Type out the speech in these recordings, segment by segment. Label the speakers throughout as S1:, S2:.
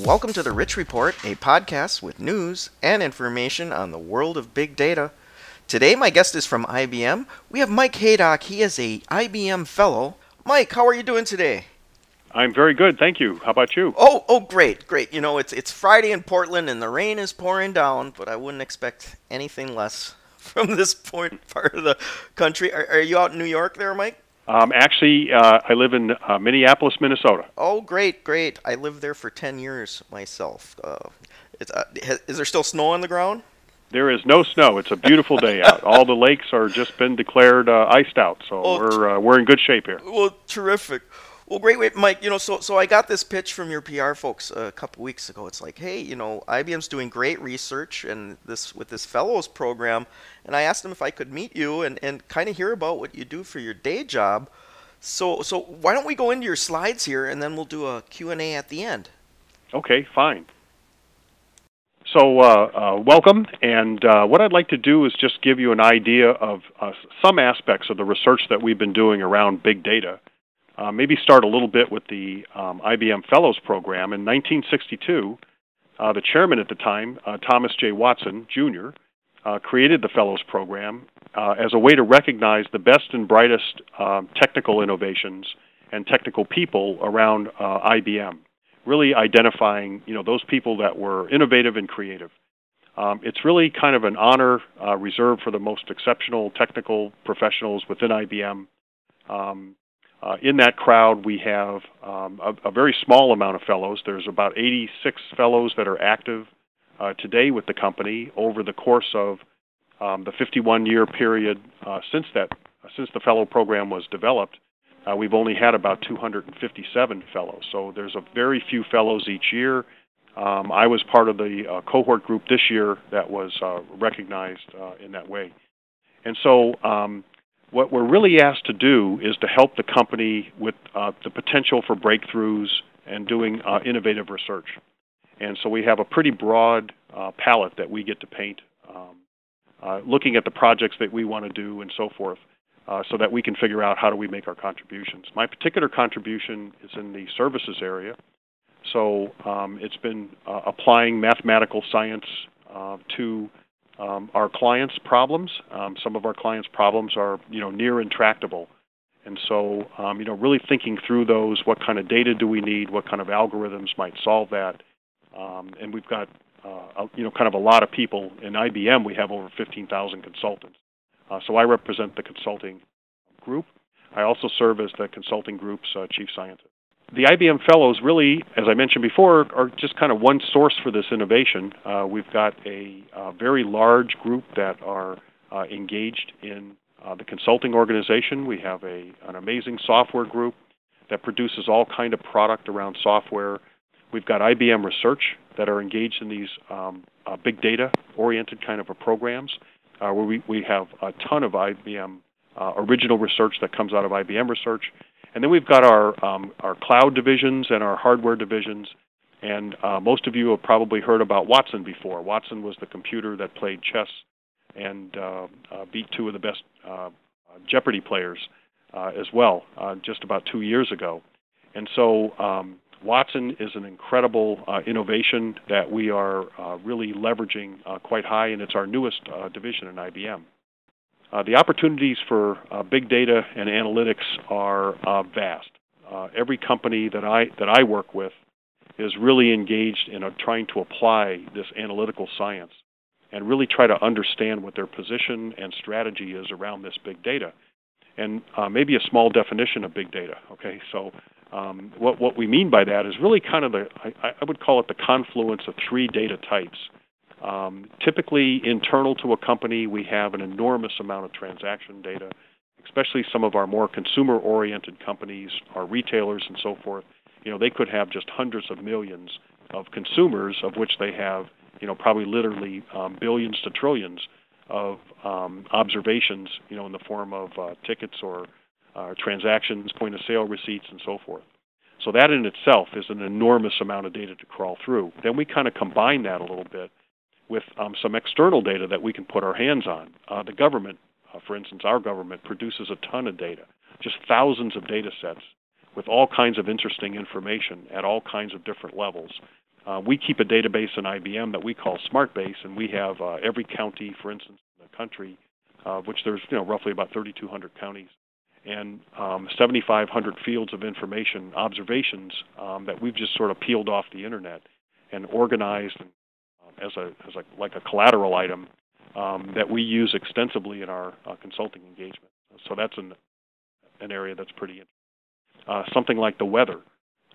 S1: Welcome to the Rich Report, a podcast with news and information on the world of big data. Today, my guest is from IBM. We have Mike Haydock. He is a IBM Fellow. Mike, how are you doing today?
S2: I'm very good, thank you. How about you?
S1: Oh, great. You know, it's Friday in Portland and the rain is pouring down, but I wouldn't expect anything less from this part of the country. Are you out in New York there, Mike?
S2: Actually, I live in Minneapolis, Minnesota.
S1: Oh, great. I lived there for 10 years myself. Is there still snow on the ground?
S2: There is no snow. It's a beautiful day out. All the lakes are just been declared iced out, so we're in good shape here.
S1: Well, terrific. Well, great, Mike. You know, so I got this pitch from your PR folks a couple weeks ago. It's like, hey, you know, IBM's doing great research and with this Fellows program, and I asked them if I could meet you and kind of hear about what you do for your day job. So why don't we go into your slides here, and then we'll do a Q&A at the end.
S2: Okay, fine. So welcome, and what I'd like to do is just give you an idea of some aspects of the research that we've been doing around big data. Maybe start a little bit with the IBM Fellows program. In 1962, the chairman at the time, Thomas J. Watson, Jr., created the Fellows program as a way to recognize the best and brightest technical innovations and technical people around IBM, really identifying, you know, those people that were innovative and creative. It's really kind of an honor reserved for the most exceptional technical professionals within IBM. In that crowd, we have a very small amount of fellows. There's about 86 fellows that are active today with the company over the course of the 51-year period since the fellow program was developed. We've only had about 257 fellows, so there's a very few fellows each year. I was part of the cohort group this year that was recognized in that way. And so what we're really asked to do is to help the company with the potential for breakthroughs and doing innovative research. And so we have a pretty broad palette that we get to paint, looking at the projects that we want to do and so forth, so that we can figure out how do we make our contributions. My particular contribution is in the services area. So it's been applying mathematical science to our clients' problems. Some of our clients' problems are, you know, near intractable. And so, you know, really thinking through those, what kind of data do we need, what kind of algorithms might solve that. And we've got, you know, kind of a lot of people. In IBM, we have over 15,000 consultants. So I represent the consulting group. I also serve as the consulting group's chief scientist. The IBM Fellows really, as I mentioned before, are just kind of one source for this innovation. We've got a very large group that are engaged in the consulting organization. We have an amazing software group that produces all kind of product around software. We've got IBM Research that are engaged in these big data-oriented kind of programs, where we have a ton of IBM original research that comes out of IBM Research. And then we've got our cloud divisions and our hardware divisions. And most of you have probably heard about Watson before. Watson was the computer that played chess and beat two of the best Jeopardy players as well just about 2 years ago. And so Watson is an incredible innovation that we are really leveraging quite high, and it's our newest division in IBM. The opportunities for big data and analytics are vast. Every company that I work with is really engaged in trying to apply this analytical science and really try to understand what their position and strategy is around this big data. And maybe a small definition of big data. Okay, so what we mean by that is really kind of I would call it the confluence of three data types. Typically, internal to a company, we have an enormous amount of transaction data, especially some of our more consumer-oriented companies, our retailers and so forth. You know, they could have just hundreds of millions of consumers, of which they have, you know, probably literally billions to trillions of observations, you know, in the form of tickets or transactions, point-of-sale receipts, and so forth. So that in itself is an enormous amount of data to crawl through. Then we kind of combine that a little bit with some external data that we can put our hands on. The government, for instance, our government produces a ton of data, just thousands of data sets with all kinds of interesting information at all kinds of different levels. We keep a database in IBM that we call SmartBase, and we have every county, for instance, in the country, which there's roughly about 3,200 counties, and 7,500 fields of information, observations that we've just sort of peeled off the internet and organized as a collateral item that we use extensively in our consulting engagement. So that's an area that's pretty interesting. Something like the weather.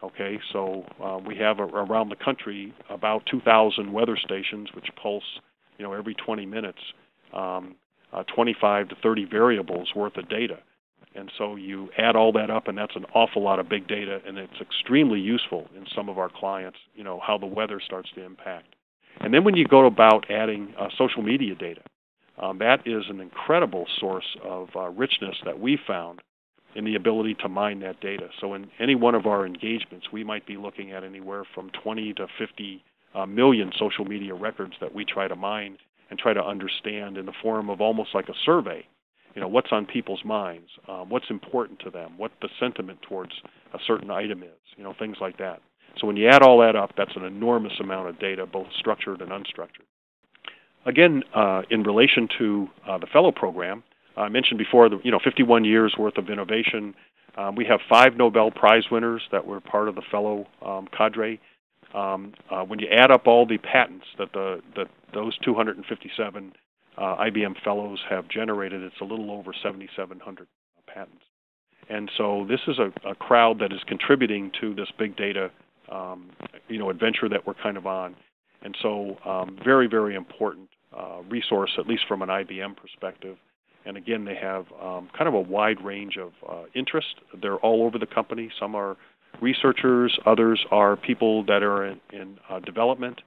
S2: Okay, so we have around the country about 2,000 weather stations which pulse, every 20 minutes, 25 to 30 variables worth of data. And so you add all that up, and that's an awful lot of big data, and it's extremely useful in some of our clients, how the weather starts to impact. And then when you go about adding social media data, that is an incredible source of richness that we found in the ability to mine that data. So in any one of our engagements, we might be looking at anywhere from 20 to 50 million social media records that we try to mine and try to understand in the form of almost like a survey. What's on people's minds, what's important to them, what the sentiment towards a certain item is, things like that. So when you add all that up, that's an enormous amount of data, both structured and unstructured. Again, in relation to the fellow program, I mentioned before, 51 years worth of innovation. We have 5 Nobel Prize winners that were part of the fellow cadre. When you add up all the patents that those 257 IBM Fellows have generated, it's a little over 7,700 patents. And so this is a crowd that is contributing to this big data, adventure that we're kind of on. And so very, very important resource, at least from an IBM perspective. And again, they have kind of a wide range of interest. They're all over the company. Some are researchers. Others are people that are in development.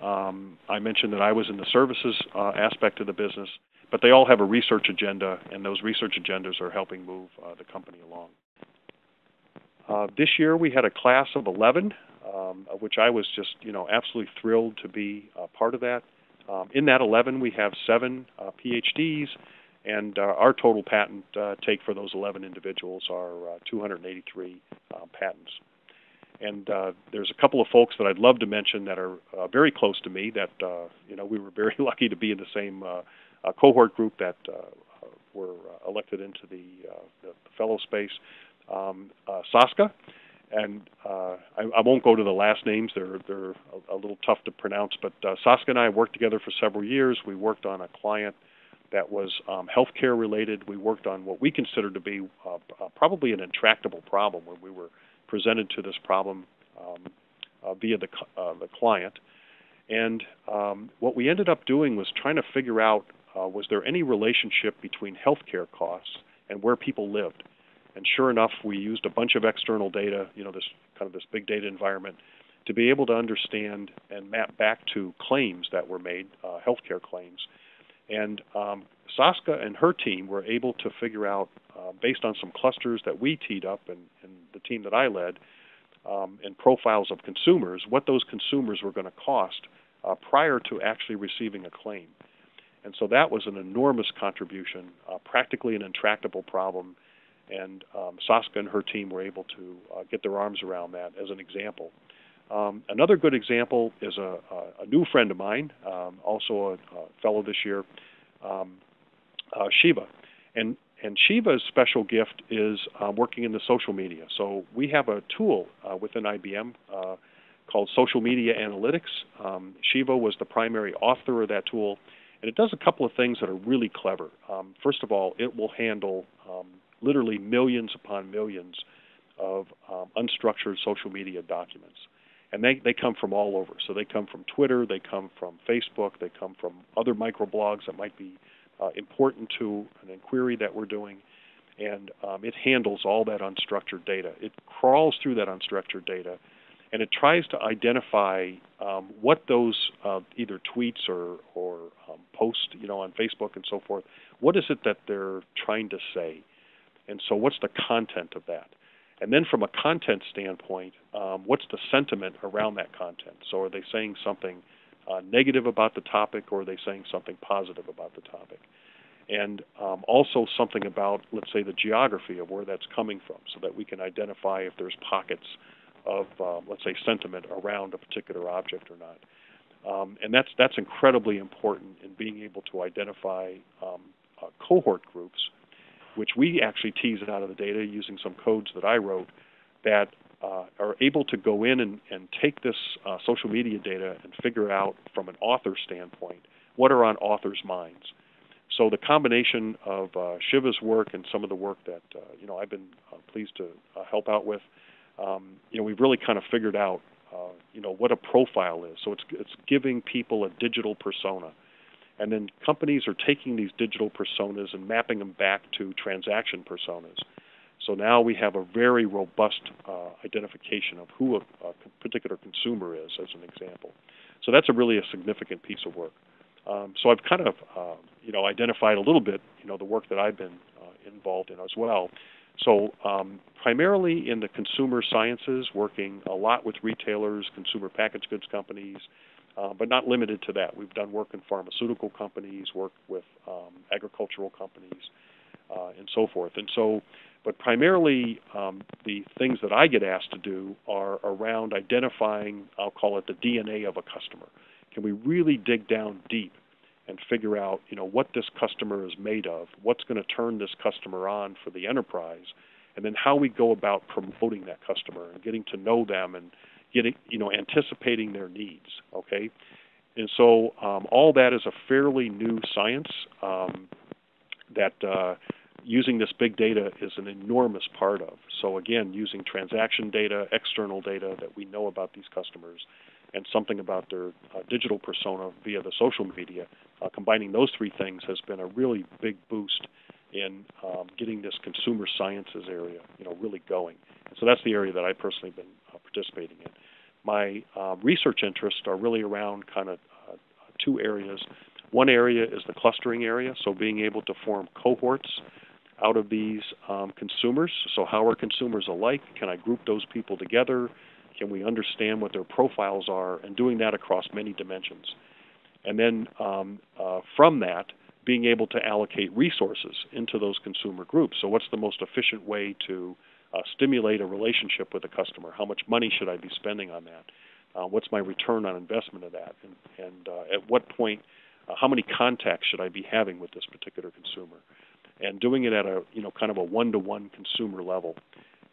S2: I mentioned that I was in the services aspect of the business, but they all have a research agenda, and those research agendas are helping move the company along. This year we had a class of 11, of which I was just absolutely thrilled to be part of that. In that 11, we have 7 PhDs, and our total patent take for those 11 individuals are 283 patents. And there's a couple of folks that I'd love to mention that are very close to me that, we were very lucky to be in the same cohort group that were elected into the fellow space. Saska, and I won't go to the last names. They're a little tough to pronounce, but Saska and I worked together for several years. We worked on a client that was healthcare related. We worked on what we considered to be probably an intractable problem when we were presented to this problem via the client. And what we ended up doing was trying to figure out, was there any relationship between healthcare costs and where people lived? And sure enough, we used a bunch of external data, this big data environment, to be able to understand and map back to claims that were made, healthcare claims. And Saska and her team were able to figure out, based on some clusters that we teed up and the team that I led, and profiles of consumers, what those consumers were going to cost prior to actually receiving a claim. And so that was an enormous contribution, practically an intractable problem. And Saska and her team were able to get their arms around that as an example. Another good example is a new friend of mine, also a fellow this year, Shiva. And Shiva's special gift is working in the social media. So we have a tool within IBM called Social Media Analytics. Shiva was the primary author of that tool, and it does a couple of things that are really clever. First of all, it will handle literally millions upon millions of unstructured social media documents. And they come from all over. So they come from Twitter, they come from Facebook, they come from other microblogs that might be important to an inquiry that we're doing. And it handles all that unstructured data. It crawls through that unstructured data, and it tries to identify what those either tweets or posts, on Facebook and so forth, what is it that they're trying to say? And so what's the content of that? And then from a content standpoint, what's the sentiment around that content? So are they saying something negative about the topic, or are they saying something positive about the topic? And also something about, let's say, the geography of where that's coming from, so that we can identify if there's pockets let's say, sentiment around a particular object or not. And that's incredibly important in being able to identify cohort groups, which we actually tease out of the data using some codes that I wrote that are able to go in and take this social media data and figure out from an author standpoint what are on authors' minds. So the combination of Shiva's work and some of the work that I've been pleased to help out with, we've really kind of figured out what a profile is. So it's giving people a digital persona, and then companies are taking these digital personas and mapping them back to transaction personas. So now we have a very robust identification of who a particular consumer is, as an example. So that's really a significant piece of work. So I've kind of, identified a little bit, the work that I've been involved in as well. So primarily in the consumer sciences, working a lot with retailers, consumer packaged goods companies, but not limited to that. We've done work in pharmaceutical companies, work with agricultural companies, and so forth. And so, but primarily the things that I get asked to do are around identifying, I'll call it the DNA of a customer. Can we really dig down deep and figure out, what this customer is made of, what's going to turn this customer on for the enterprise, and then how we go about promoting that customer and getting to know them and getting, anticipating their needs, okay? And so all that is a fairly new science that using this big data is an enormous part of. So again, using transaction data, external data that we know about these customers, and something about their digital persona via the social media, combining those three things has been a really big boost in getting this consumer sciences area, really going. And so that's the area that I've personally been participating in. My research interests are really around kind of two areas. One area is the clustering area, so being able to form cohorts out of these consumers. So how are consumers alike? Can I group those people together? Can we understand what their profiles are? And doing that across many dimensions. And then from that, being able to allocate resources into those consumer groups. So what's the most efficient way to stimulate a relationship with a customer? How much money should I be spending on that? What's my return on investment of that? And at what point, how many contacts should I be having with this particular consumer? And doing it at a, kind of a one-to-one consumer level.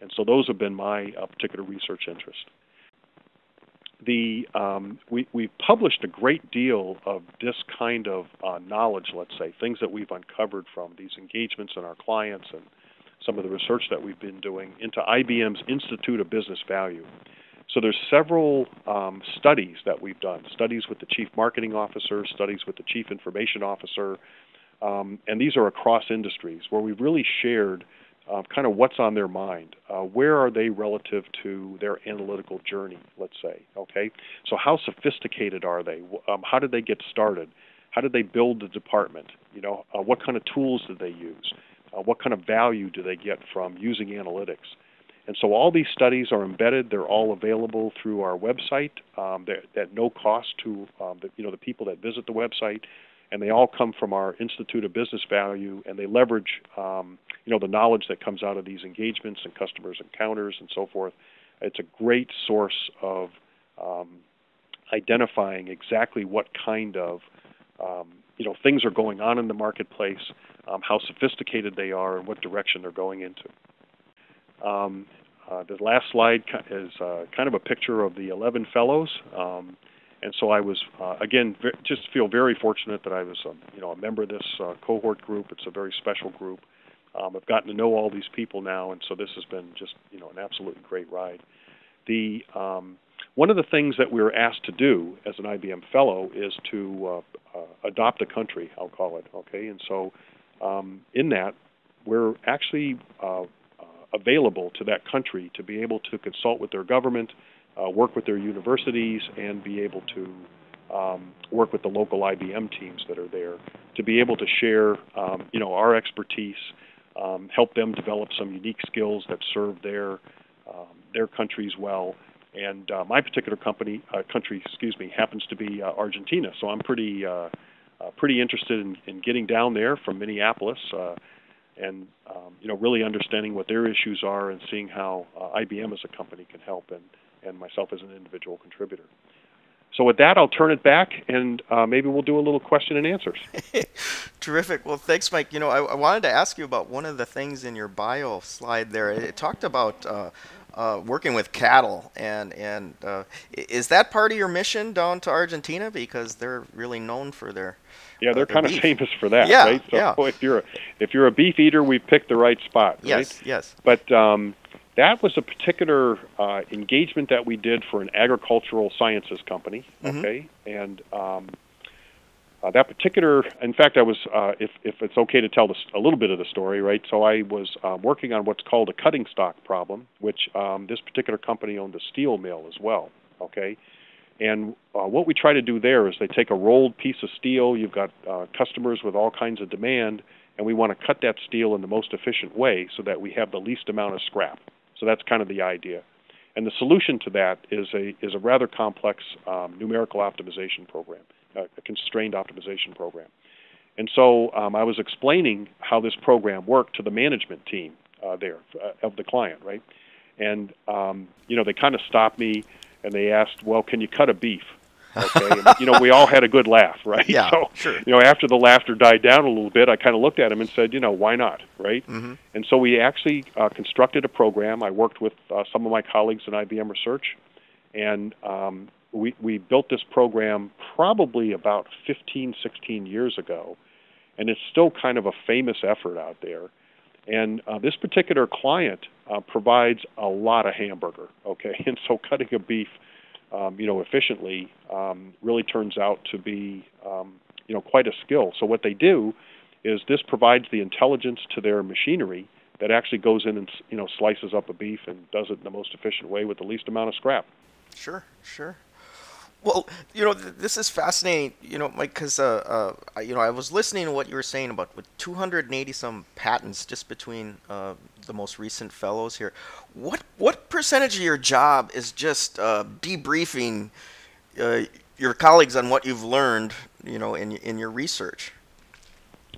S2: And so those have been my particular research interest. We've published a great deal of this kind of knowledge, let's say, things that we've uncovered from these engagements in our clients and some of the research that we've been doing into IBM's Institute of Business Value. So there's several studies that we've done, studies with the Chief Marketing Officer, studies with the Chief Information Officer, and these are across industries where we've really shared kind of what's on their mind. Where are they relative to their analytical journey, let's say, okay? So how sophisticated are they? How did they get started? How did they build the department? What kind of tools did they use? What kind of value do they get from using analytics? And so all these studies are embedded. They're all available through our website. They're at no cost to the people that visit the website. And they all come from our Institute of Business Value, and they leverage, the knowledge that comes out of these engagements and customers encounters and so forth. It's a great source of identifying exactly what kind of, things are going on in the marketplace, how sophisticated they are, and what direction they're going into. The last slide is kind of a picture of the 11 fellows. And so I was, again, just feel very fortunate that I was, a member of this cohort group. It's a very special group. I've gotten to know all these people now, and so this has been just, an absolutely great ride. One of the things that we were asked to do as an IBM Fellow is to adopt a country, I'll call it, okay? And so in that, we're actually available to that country to be able to consult with their government, work with their universities, and be able to work with the local IBM teams that are there to be able to share, our expertise, help them develop some unique skills that serve their countries well. And my particular country, happens to be Argentina. So I'm pretty interested in getting down there from Minneapolis. and really understanding what their issues are and seeing how IBM as a company can help, and myself as an individual contributor. So with that, I'll turn it back, and maybe we'll do a little question and answers.
S1: Terrific. Well, thanks, Mike. I wanted to ask you about one of the things in your bio slide there. It talked about working with cattle, and is that part of your mission down to Argentina, because they're really known for their
S2: they're kind of
S1: beef.
S2: famous for that,
S1: Yeah,
S2: right? So
S1: yeah.
S2: if you're a beef eater, we've picked the right spot, right?
S1: Yes.
S2: But that was a particular engagement that we did for an agricultural sciences company, okay? And that particular, in fact, I was, if it's okay to tell a little bit of the story, right? So I was working on what's called a cutting stock problem, which this particular company owned a steel mill as well, okay? And what we try to do there is they take a rolled piece of steel. You've got customers with all kinds of demand, and we want to cut that steel in the most efficient way so that we have the least amount of scrap. So that's kind of the idea. And the solution to that is a rather complex numerical optimization program, a constrained optimization program. And so I was explaining how this program worked to the management team there of the client, right? And they kind of stopped me and they asked, "Well, can you cut a beef?" Okay, and, we all had a good laugh, right?
S1: Yeah,
S2: so,
S1: sure.
S2: After the laughter died down a little bit, I kind of looked at him and said, why not, right? And so we actually constructed a program. I worked with some of my colleagues in IBM Research, and we built this program probably about 15, 16 years ago, and it's still kind of a famous effort out there. And this particular client provides a lot of hamburger, okay? And so cutting a beef efficiently really turns out to be, quite a skill. So what they do is this provides the intelligence to their machinery that actually goes in and, slices up a beef and does it in the most efficient way with the least amount of scrap.
S1: Sure. Well, this is fascinating, Mike, because, I was listening to what you were saying about with 280 some patents just between the most recent fellows here. What percentage of your job is just debriefing your colleagues on what you've learned, in your research?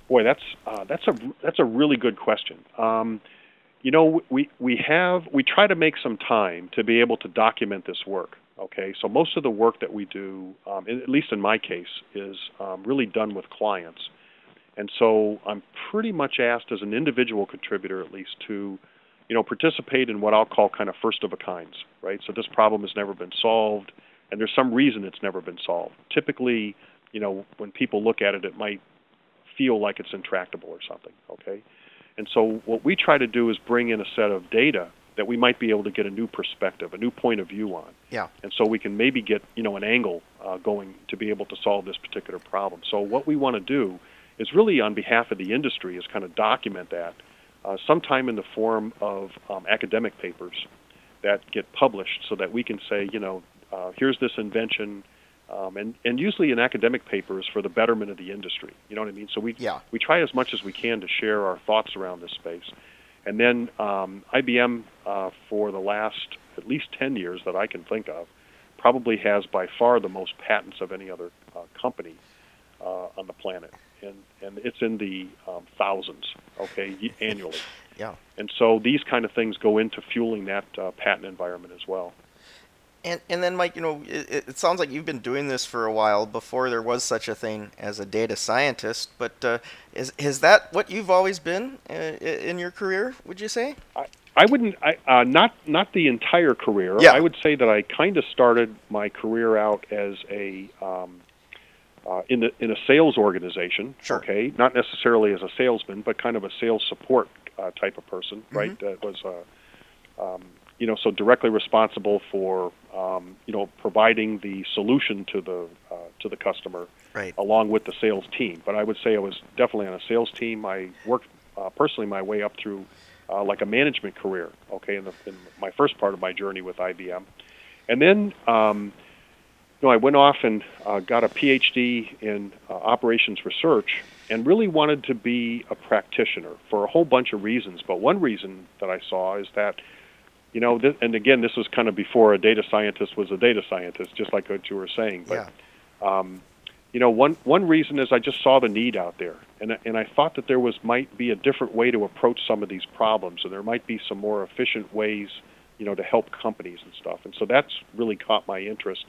S2: Boy, that's a really good question. We try to make some time to be able to document this work. Okay, so most of the work that we do, at least in my case, is really done with clients. And so I'm pretty much asked as an individual contributor, at least, to, participate in what I'll call kind of first of a kinds, right? So this problem has never been solved, and there's some reason it's never been solved. Typically, when people look at it, it might feel like it's intractable or something, okay? And so what we try to do is bring in a set of data that we might be able to get a new perspective, a new point of view on.
S1: Yeah.
S2: And so we can maybe get, an angle going to be able to solve this particular problem. So what we want to do is really on behalf of the industry is kind of document that sometime in the form of academic papers that get published so that we can say, here's this invention, and usually in academic papers for the betterment of the industry. You know what I mean? So we try as much as we can to share our thoughts around this space. And then IBM, for the last at least 10 years that I can think of, probably has by far the most patents of any other company on the planet. And it's in the thousands, okay, annually.
S1: Yeah.
S2: And so these kind of things go into fueling that patent environment as well.
S1: And then, Mike, it sounds like you've been doing this for a while before there was such a thing as a data scientist. But is that what you've always been in your career, would you say?
S2: I wouldn't, not the entire career.
S1: Yeah.
S2: I would say that I kind of started my career out as a in a sales organization.
S1: Sure.
S2: Okay, not necessarily as a salesman, but kind of a sales support type of person, right? That was so directly responsible for providing the solution to the customer,
S1: right,
S2: along with the sales team. But I would say I was definitely on a sales team. I worked personally my way up through like a management career. Okay, in my first part of my journey with IBM, and then I went off and got a PhD in operations research, and really wanted to be a practitioner for a whole bunch of reasons. But one reason that I saw is that and again, this was kind of before a data scientist was a data scientist, just like what you were saying. But, One reason is I just saw the need out there, and I thought that there might be a different way to approach some of these problems, and there might be some more efficient ways, to help companies and stuff. And so that's really caught my interest,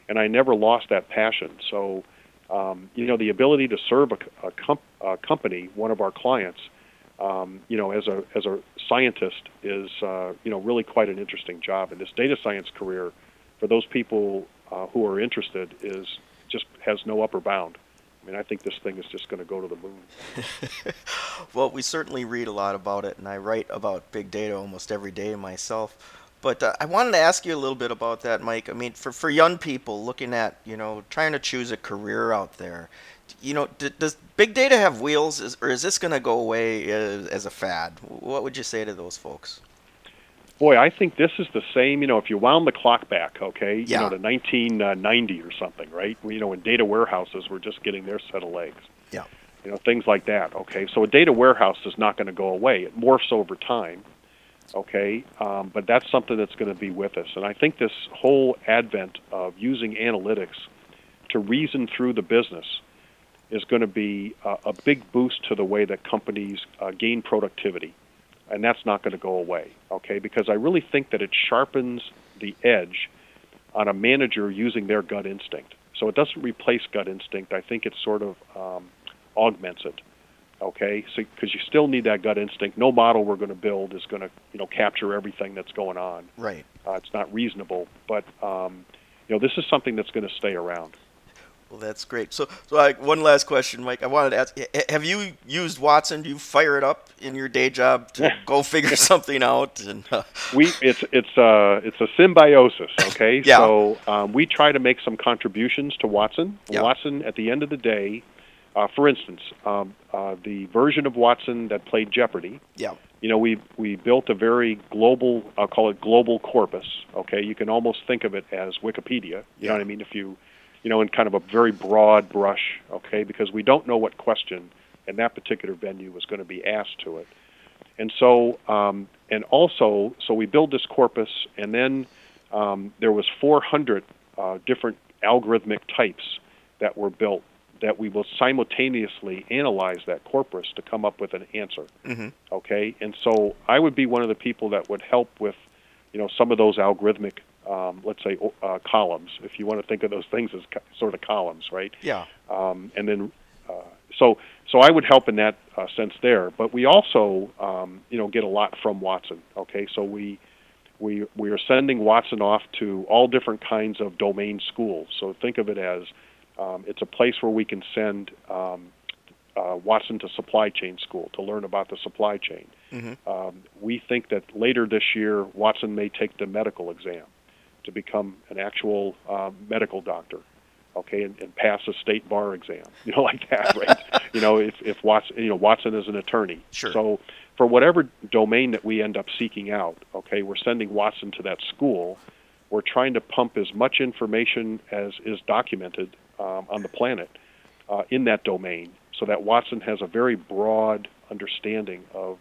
S2: and I never lost that passion. So, the ability to serve a company, one of our clients, as a scientist is, really quite an interesting job. And this data science career, for those people who are interested, just has no upper bound. I mean, I think this thing is just going to go to the moon.
S1: Well, we certainly read a lot about it, and I write about big data almost every day myself. But I wanted to ask you a little bit about that, Mike. I mean, for young people looking at, trying to choose a career out there, does big data have wheels, or is this going to go away as a fad? What would you say to those folks?
S2: Boy, I think this is the same, if you wound the clock back, okay,
S1: Yeah.
S2: to 1990 or something, right? When data warehouses were just getting their set of legs.
S1: Yeah.
S2: Things like that, okay? So a data warehouse is not going to go away. It morphs over time, okay? But that's something that's going to be with us. And I think this whole advent of using analytics to reason through the business is going to be a big boost to the way that companies gain productivity. And that's not going to go away, okay? Because I really think that it sharpens the edge on a manager using their gut instinct. So it doesn't replace gut instinct. I think it sort of augments it, okay? So because you still need that gut instinct. No model we're going to build is going to capture everything that's going on.
S1: Right.
S2: It's not reasonable, but this is something that's going to stay around.
S1: Well, that's great. So one last question, Mike. I wanted to ask: have you used Watson? Do you fire it up in your day job to go figure something out? And
S2: it's a symbiosis. Okay.
S1: Yeah.
S2: So we try to make some contributions to Watson.
S1: Yeah.
S2: Watson, at the end of the day, for instance, the version of Watson that played Jeopardy.
S1: Yeah.
S2: We built a very global. I'll call it global corpus. Okay. You can almost think of it as Wikipedia. You know what I mean? If you in kind of a very broad brush, okay, because we don't know what question in that particular venue was going to be asked to it. And so, so we build this corpus, and then there was 400 different algorithmic types that were built that we will simultaneously analyze that corpus to come up with an answer, okay? And so I would be one of the people that would help with, some of those algorithmic let's say columns, if you want to think of those things as sort of columns, right?
S1: Yeah.
S2: And then, so I would help in that sense there. But we also, get a lot from Watson. Okay, so we are sending Watson off to all different kinds of domain schools. So think of it as it's a place where we can send Watson to supply chain school to learn about the supply chain. We think that later this year, Watson may take the medical exam to become an actual medical doctor, okay, and pass a state bar exam, like that, right? If Watson, Watson is an attorney.
S1: Sure.
S2: So for whatever domain that we end up seeking out, okay, we're sending Watson to that school. We're trying to pump as much information as is documented on the planet in that domain, so that Watson has a very broad understanding of,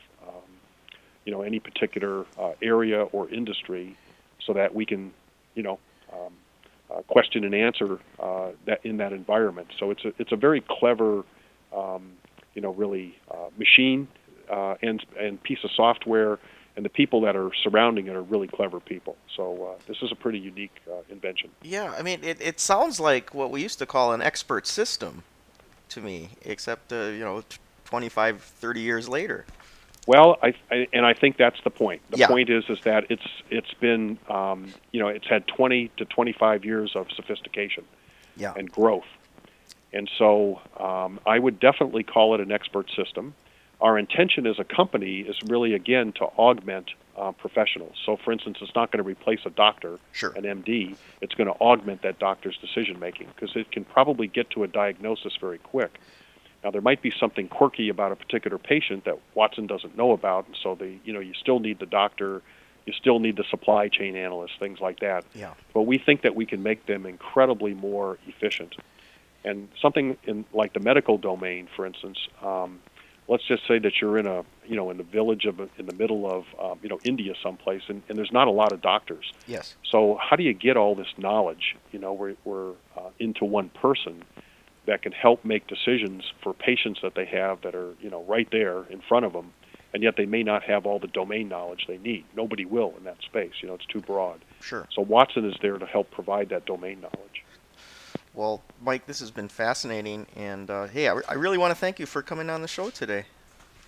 S2: any particular area or industry, so that we can question and answer that in that environment. So it's a very clever, really machine and piece of software, and the people that are surrounding it are really clever people. So this is a pretty unique invention.
S1: Yeah, I mean, it sounds like what we used to call an expert system to me, except 25, 30 years later.
S2: Well, I think that's the point. The
S1: Yeah.
S2: point is that it's been it's had 20 to 25 years of sophistication and growth, and so I would definitely call it an expert system. Our intention as a company is really, again, to augment professionals. So, for instance, it's not going to replace a doctor,
S1: Sure.
S2: an MD. It's going to augment that doctor's decision making, because it can probably get to a diagnosis very quick. Now, there might be something quirky about a particular patient that Watson doesn't know about, and so you still need the doctor, you still need the supply chain analyst, things like that.
S1: Yeah.
S2: But we think that we can make them incredibly more efficient. And something in like the medical domain, for instance, let's just say that you're in in the village in the middle of India someplace, and there's not a lot of doctors.
S1: Yes.
S2: So how do you get all this knowledge? We're into one person that can help make decisions for patients that they have that are, right there in front of them, and yet they may not have all the domain knowledge they need. Nobody will in that space. It's too broad.
S1: Sure.
S2: So Watson is there to help provide that domain knowledge.
S1: Well, Mike, this has been fascinating, and hey, I really want to thank you for coming on the show today.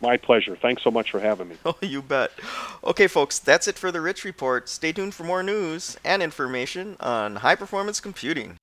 S2: My pleasure. Thanks so much for having me.
S1: Oh, you bet. Okay, folks, that's it for the Rich Report. Stay tuned for more news and information on high-performance computing.